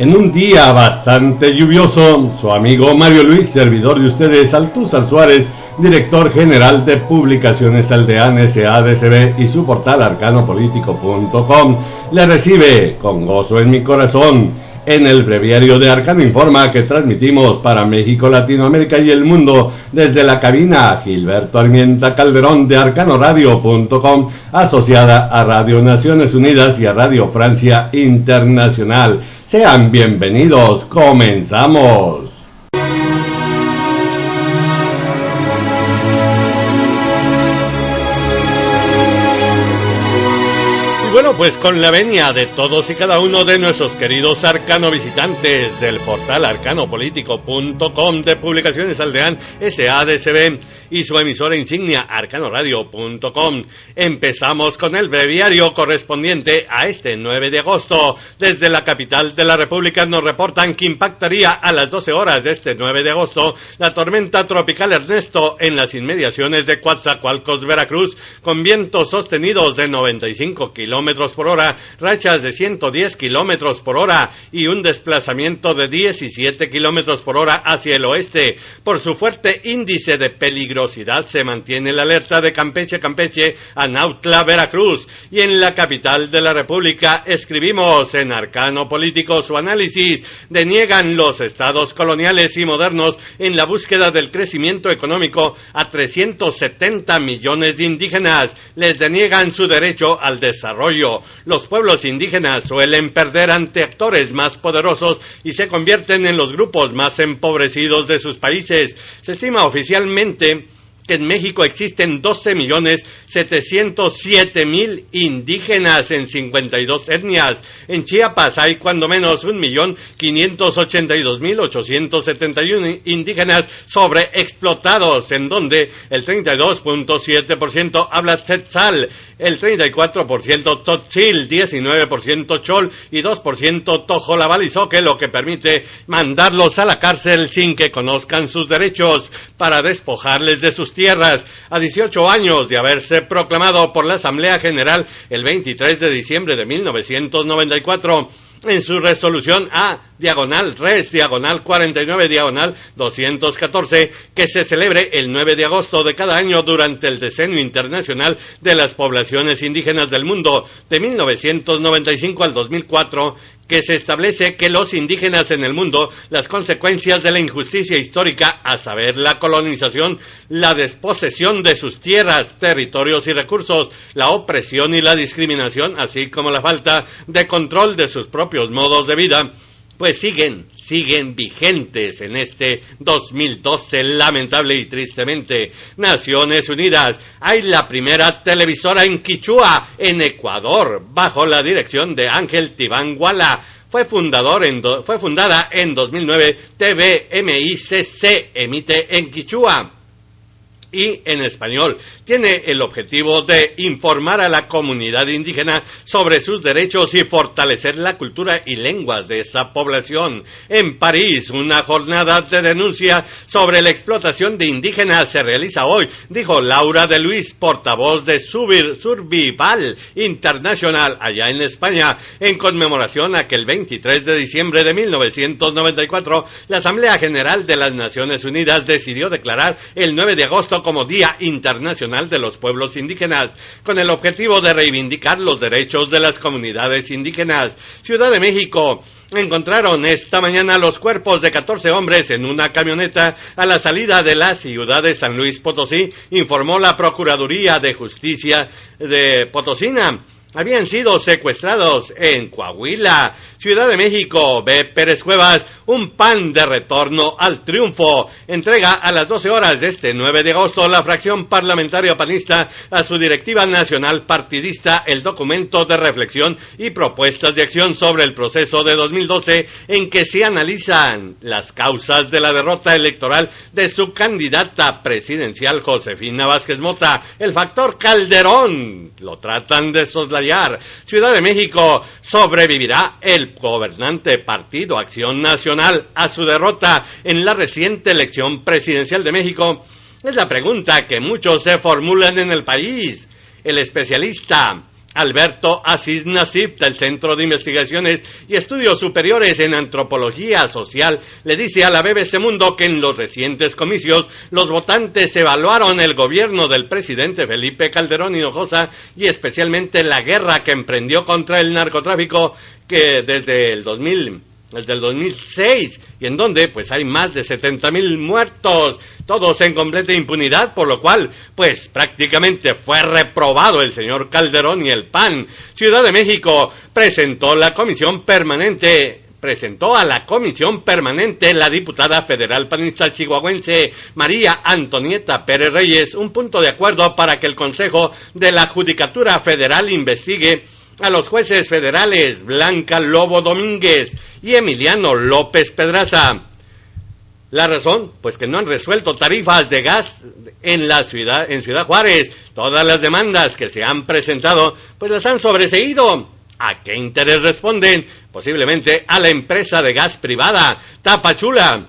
En un día bastante lluvioso, su amigo Mario Luis, servidor de ustedes, Altúzar Suárez, director general de Publicaciones Aldean SADCB y su portal arcanopolitico.com, le recibe con gozo en mi corazón en el breviario de Arcano Informa que transmitimos para México, Latinoamérica y el mundo desde la cabina Gilberto Armienta Calderón de arcanoradio.com, asociada a Radio Naciones Unidas y a Radio Francia Internacional. Sean bienvenidos, comenzamos. Bueno, pues con la venia de todos y cada uno de nuestros queridos arcano visitantes del portal arcanopolitico.com de Publicaciones Aldean SADCB y su emisora insignia arcanoradio.com, empezamos con el breviario correspondiente a este 9 de agosto. Desde la capital de la República nos reportan que impactaría a las 12 horas de este 9 de agosto la tormenta tropical Ernesto en las inmediaciones de Coatzacoalcos, Veracruz, con vientos sostenidos de 95 kilómetros por hora, rachas de 110 kilómetros por hora y un desplazamiento de 17 kilómetros por hora hacia el oeste. Por su fuerte índice de peligrosidad se mantiene la alerta de Campeche a Nautla, Veracruz. Y en la capital de la República escribimos en Arcano Político su análisis: deniegan los estados coloniales y modernos en la búsqueda del crecimiento económico a 370 millones de indígenas, les deniegan su derecho al desarrollo. Los pueblos indígenas suelen perder ante actores más poderosos y se convierten en los grupos más empobrecidos de sus países. Se estima oficialmente que en México existen 12.707.000 indígenas en 52 etnias. En Chiapas hay cuando menos 1.582.871 indígenas sobreexplotados, en donde el 32.7% habla tzetzal, el 34% tzotzil, 19% chol y 2% tojolabalizoque, lo que permite mandarlos a la cárcel sin que conozcan sus derechos, para despojarles de sus tierras. A 18 años de haberse proclamado por la Asamblea General el 23 de diciembre de 1994, en su resolución A/res/49/214, que se celebre el 9 de agosto de cada año durante el Decenio Internacional de las Poblaciones Indígenas del Mundo, de 1995 al 2004, que se establece que los indígenas en el mundo, las consecuencias de la injusticia histórica, a saber, la colonización, la desposesión de sus tierras, territorios y recursos, la opresión y la discriminación, así como la falta de control de sus propios modos de vida, pues siguen vigentes en este 2012, lamentable y tristemente. Naciones Unidas, hay la primera televisora en Quichua, en Ecuador, bajo la dirección de Ángel Tibanguala. Fue fundada en 2009, TVMICC, emite en Quichua y en español. Tiene el objetivo de informar a la comunidad indígena sobre sus derechos y fortalecer la cultura y lenguas de esa población. En París, una jornada de denuncia sobre la explotación de indígenas se realiza hoy, dijo Laura de Luis, portavoz de Survival International allá en España, en conmemoración a que el 23 de diciembre de 1994 la Asamblea General de las Naciones Unidas decidió declarar el 9 de agosto como Día Internacional de los Pueblos Indígenas, con el objetivo de reivindicar los derechos de las comunidades indígenas. Ciudad de México, encontraron esta mañana los cuerpos de 14 hombres en una camioneta a la salida de la ciudad de San Luis Potosí, informó la Procuraduría de Justicia de Potosina. Habían sido secuestrados en Coahuila. Ciudad de México, B. Pérez Cuevas, un pan de retorno al triunfo. Entrega a las 12 horas de este 9 de agosto la fracción parlamentaria panista a su directiva nacional partidista el documento de reflexión y propuestas de acción sobre el proceso de 2012, en que se analizan las causas de la derrota electoral de su candidata presidencial Josefina Vázquez Mota. El factor Calderón lo tratan de soslayar. Ciudad de México, sobrevivirá el gobernante Partido Acción Nacional a su derrota en la reciente elección presidencial de México. Es la pregunta que muchos se formulan en el país. El especialista Alberto Asís Nasif, del Centro de Investigaciones y Estudios Superiores en Antropología Social, le dice a la BBC Mundo que en los recientes comicios los votantes evaluaron el gobierno del presidente Felipe Calderón Hinojosa y especialmente la guerra que emprendió contra el narcotráfico que desde el 2006, y en donde pues hay más de 70,000 muertos, todos en completa impunidad, por lo cual pues prácticamente fue reprobado el señor Calderón y el PAN. Ciudad de México presentó a la comisión permanente la diputada federal panista chihuahuense María Antonieta Pérez Reyes un punto de acuerdo para que el Consejo de la Judicatura Federal investigue a los jueces federales Blanca Lobo Domínguez y Emiliano López Pedraza. La razón, pues que no han resuelto tarifas de gas en Ciudad Juárez. Todas las demandas que se han presentado, pues las han sobreseído. ¿A qué interés responden? Posiblemente a la empresa de gas privada, Tapachula.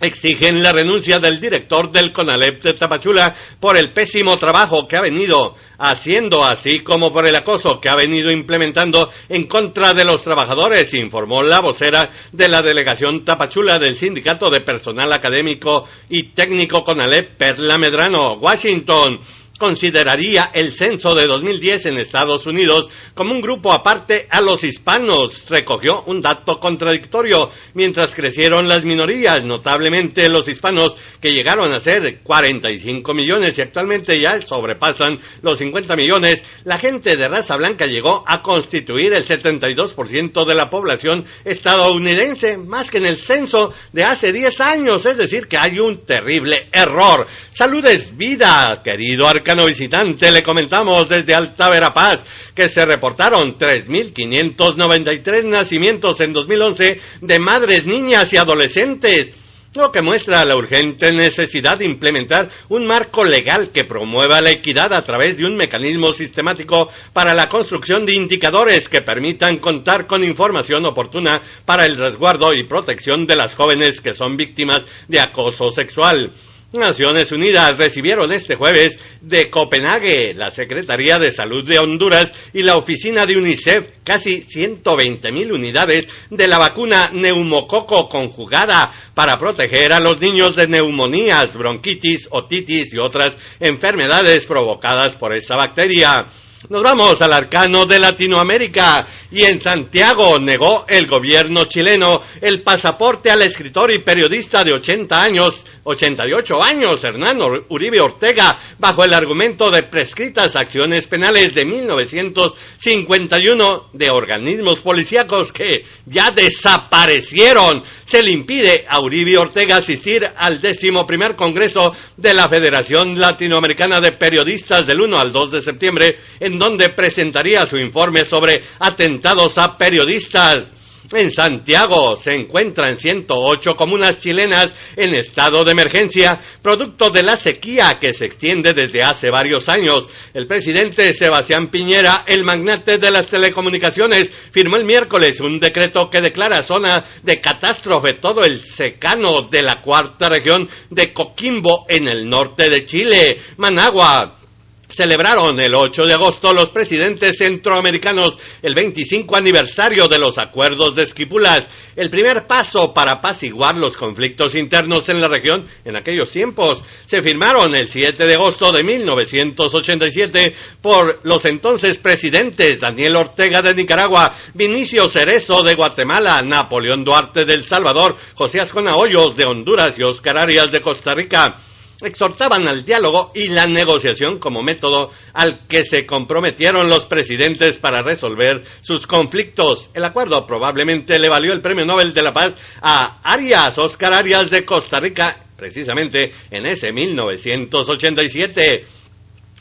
Exigen la renuncia del director del CONALEP de Tapachula por el pésimo trabajo que ha venido haciendo, así como por el acoso que ha venido implementando en contra de los trabajadores, informó la vocera de la delegación Tapachula del Sindicato de Personal Académico y Técnico CONALEP, Perla Medrano. Washington consideraría el censo de 2010 en Estados Unidos como un grupo aparte a los hispanos. Recogió un dato contradictorio. Mientras crecieron las minorías, notablemente los hispanos, que llegaron a ser 45 millones y actualmente ya sobrepasan los 50 millones, la gente de raza blanca llegó a constituir el 72% de la población estadounidense, más que en el censo de hace 10 años, es decir, que hay un terrible error. Salud es vida, querido arcano visitante, le comentamos desde Alta Verapaz que se reportaron 3,593 nacimientos en 2011 de madres, niñas y adolescentes, lo que muestra la urgente necesidad de implementar un marco legal que promueva la equidad a través de un mecanismo sistemático para la construcción de indicadores que permitan contar con información oportuna para el resguardo y protección de las jóvenes que son víctimas de acoso sexual. Naciones Unidas recibieron este jueves de Copenhague, la Secretaría de Salud de Honduras y la oficina de UNICEF casi 120,000 unidades de la vacuna neumococo conjugada para proteger a los niños de neumonías, bronquitis, otitis y otras enfermedades provocadas por esa bacteria. Nos vamos al arcano de Latinoamérica y en Santiago negó el gobierno chileno el pasaporte al escritor y periodista de 88 años, Hernán Uribe Ortega, bajo el argumento de prescritas acciones penales de 1951 de organismos policíacos que ya desaparecieron. Se le impide a Uribe Ortega asistir al 11º Congreso de la Federación Latinoamericana de Periodistas del 1 al 2 de septiembre, en donde presentaría su informe sobre atentados a periodistas. En Santiago se encuentran 108 comunas chilenas en estado de emergencia, producto de la sequía que se extiende desde hace varios años. El presidente Sebastián Piñera, el magnate de las telecomunicaciones, firmó el miércoles un decreto que declara zona de catástrofe todo el secano de la cuarta región de Coquimbo en el norte de Chile. Managua celebraron el 8 de agosto los presidentes centroamericanos el 25 aniversario de los acuerdos de Esquipulas, el primer paso para apaciguar los conflictos internos en la región en aquellos tiempos. Se firmaron el 7 de agosto de 1987 por los entonces presidentes Daniel Ortega de Nicaragua, Vinicio Cerezo de Guatemala, Napoleón Duarte de El Salvador, José Ascona Hoyos de Honduras y Óscar Arias de Costa Rica. Exhortaban al diálogo y la negociación como método al que se comprometieron los presidentes para resolver sus conflictos. El acuerdo probablemente le valió el Premio Nobel de la Paz a Óscar Arias de Costa Rica, precisamente en ese 1987.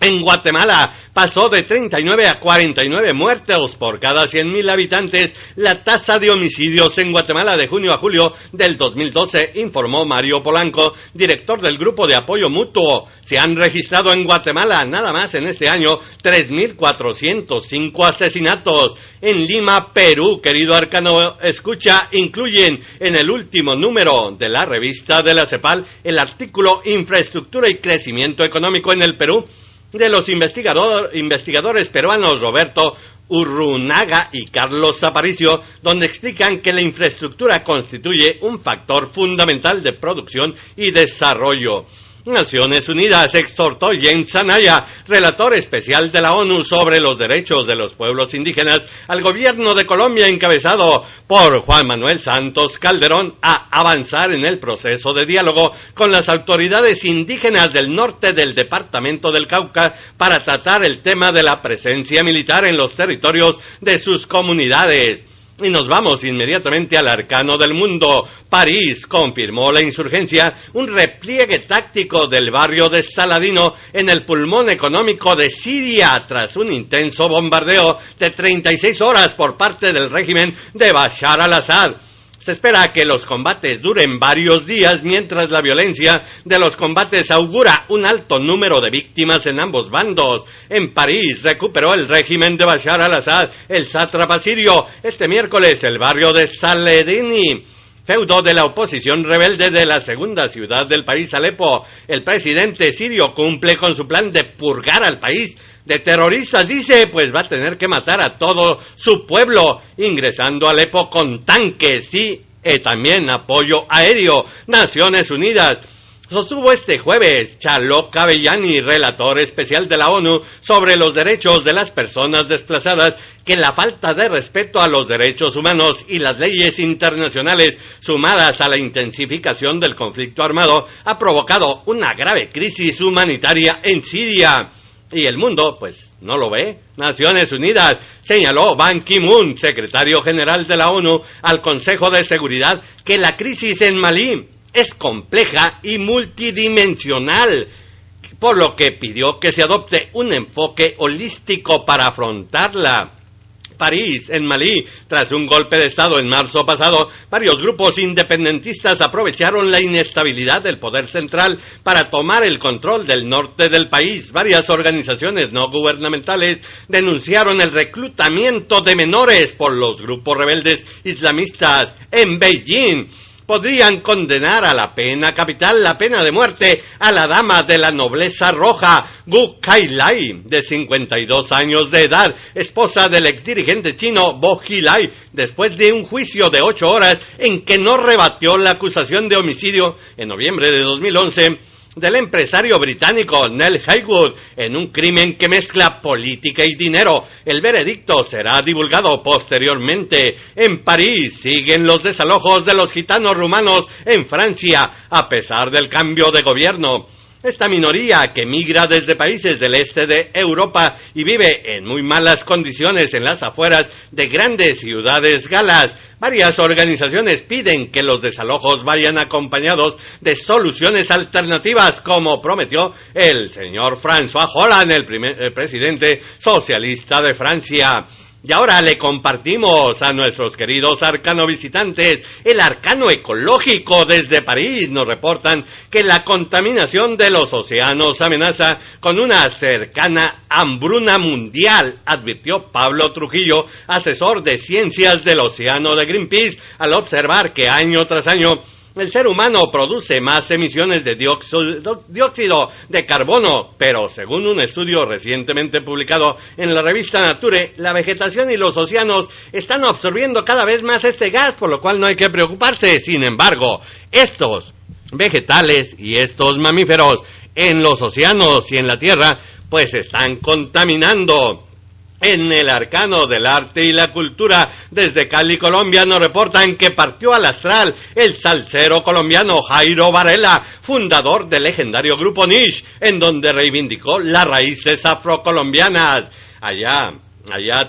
En Guatemala pasó de 39 a 49 muertos por cada 100,000 habitantes la tasa de homicidios en Guatemala de junio a julio del 2012, informó Mario Polanco, director del Grupo de Apoyo Mutuo. Se han registrado en Guatemala nada más en este año 3,405 asesinatos. En Lima, Perú, querido arcano escucha, incluyen en el último número de la revista de la CEPAL el artículo Infraestructura y Crecimiento Económico en el Perú, de los investigadores peruanos Roberto Urrunaga y Carlos Aparicio, donde explican que la infraestructura constituye un factor fundamental de producción y desarrollo. Naciones Unidas exhortó a Jens Anaya, relator especial de la ONU sobre los derechos de los pueblos indígenas, al gobierno de Colombia encabezado por Juan Manuel Santos Calderón a avanzar en el proceso de diálogo con las autoridades indígenas del norte del departamento del Cauca para tratar el tema de la presencia militar en los territorios de sus comunidades. Y nos vamos inmediatamente al arcano del mundo. París confirmó la insurgencia, un repliegue táctico del barrio de Saladino en el pulmón económico de Siria tras un intenso bombardeo de 36 horas por parte del régimen de Bashar al-Assad. Se espera que los combates duren varios días, mientras la violencia de los combates augura un alto número de víctimas en ambos bandos. En París recuperó el régimen de Bashar al-Assad, el sátrapa sirio, este miércoles el barrio de Saledini, feudo de la oposición rebelde de la segunda ciudad del país, Alepo. El presidente sirio cumple con su plan de purgar al país de terroristas, dice, pues va a tener que matar a todo su pueblo, ingresando a Alepo con tanques y también apoyo aéreo. Naciones Unidas sostuvo este jueves Charlotte Cabellani, relator especial de la ONU sobre los derechos de las personas desplazadas, que la falta de respeto a los derechos humanos y las leyes internacionales, sumadas a la intensificación del conflicto armado, ha provocado una grave crisis humanitaria en Siria. Y el mundo, pues, no lo ve. Naciones Unidas señaló Ban Ki-moon, secretario general de la ONU, al Consejo de Seguridad, que la crisis en Malí es compleja y multidimensional, por lo que pidió que se adopte un enfoque holístico para afrontarla. París, en Malí, tras un golpe de Estado en marzo pasado, varios grupos independentistas aprovecharon la inestabilidad del poder central para tomar el control del norte del país. Varias organizaciones no gubernamentales denunciaron el reclutamiento de menores por los grupos rebeldes islamistas. En Beijing podrían condenar a la pena capital, la pena de muerte, a la dama de la nobleza roja, Gu Kailai, de 52 años de edad, esposa del exdirigente chino Bo Xilai, después de un juicio de 8 horas en que no rebatió la acusación de homicidio en noviembre de 2011 del empresario británico Neil Haywood en un crimen que mezcla política y dinero. El veredicto será divulgado posteriormente. En París siguen los desalojos de los gitanos rumanos en Francia, a pesar del cambio de gobierno. Esta minoría, que migra desde países del este de Europa y vive en muy malas condiciones en las afueras de grandes ciudades galas. Varias organizaciones piden que los desalojos vayan acompañados de soluciones alternativas, como prometió el señor François Hollande, el presidente socialista de Francia. Y ahora le compartimos a nuestros queridos arcano visitantes el arcano ecológico. Desde París nos reportan que la contaminación de los océanos amenaza con una cercana hambruna mundial, advirtió Pablo Trujillo, asesor de ciencias del océano de Greenpeace, al observar que año tras año el ser humano produce más emisiones de dióxido de carbono, pero según un estudio recientemente publicado en la revista Nature, la vegetación y los océanos están absorbiendo cada vez más este gas, por lo cual no hay que preocuparse. Sin embargo, estos vegetales y estos mamíferos en los océanos y en la tierra, pues están contaminando. En el arcano del arte y la cultura, desde Cali, Colombia, nos reportan que partió al astral el salsero colombiano Jairo Varela, fundador del legendario grupo Niche, en donde reivindicó las raíces afrocolombianas. Allá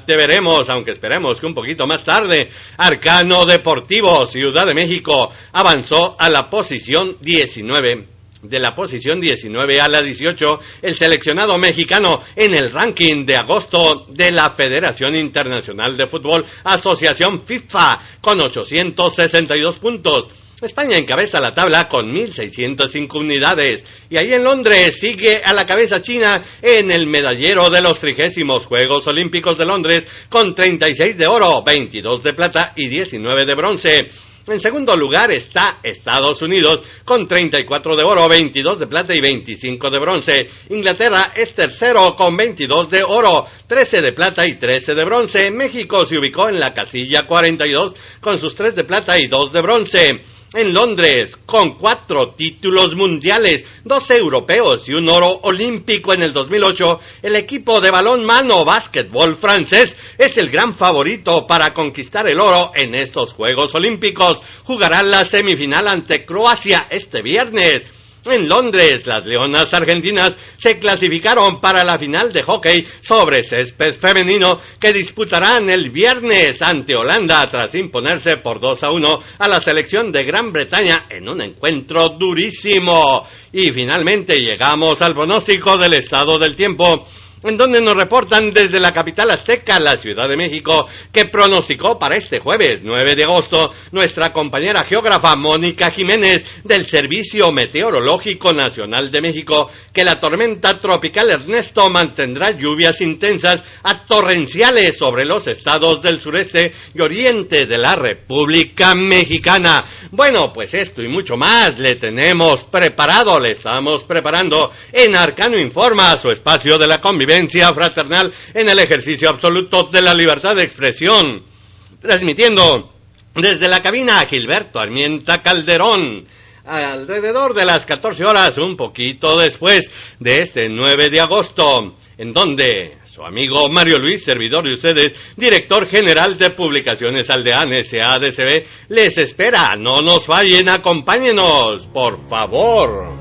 te veremos, aunque esperemos que un poquito más tarde. Arcano deportivo, Ciudad de México avanzó a la posición 19. De la posición 19 a la 18, el seleccionado mexicano en el ranking de agosto de la Federación Internacional de Fútbol, Asociación FIFA, con 862 puntos. España encabeza la tabla con 1.605 unidades. Y ahí en Londres sigue a la cabeza China en el medallero de los 30º Juegos Olímpicos de Londres, con 36 de oro, 22 de plata y 19 de bronce. En segundo lugar está Estados Unidos con 34 de oro, 22 de plata y 25 de bronce. Inglaterra es tercero con 22 de oro, 13 de plata y 13 de bronce. México se ubicó en la casilla 42 con sus 3 de plata y 2 de bronce. En Londres, con 4 títulos mundiales, 2 europeos y un oro olímpico en el 2008, el equipo de balonmano básquetbol francés es el gran favorito para conquistar el oro en estos Juegos Olímpicos. Jugará la semifinal ante Croacia este viernes. En Londres, las Leonas argentinas se clasificaron para la final de hockey sobre césped femenino que disputarán el viernes ante Holanda tras imponerse por 2-1 a la selección de Gran Bretaña en un encuentro durísimo. Y finalmente llegamos al pronóstico del estado del tiempo, en donde nos reportan desde la capital azteca, la Ciudad de México, que pronosticó para este jueves 9 de agosto nuestra compañera geógrafa Mónica Jiménez del Servicio Meteorológico Nacional de México, que la tormenta tropical Ernesto mantendrá lluvias intensas a torrenciales sobre los estados del sureste y oriente de la República Mexicana. Bueno, pues esto y mucho más le estamos preparando en Arcano Informa, su espacio de la convivencia fraternal en el ejercicio absoluto de la libertad de expresión, transmitiendo desde la cabina a Gilberto Armienta Calderón, alrededor de las 14 horas, un poquito después de este 9 de agosto, en donde su amigo Mario Luis, servidor de ustedes, director general de Publicaciones Aldeanes SADCB, les espera. No nos fallen, acompáñenos, por favor.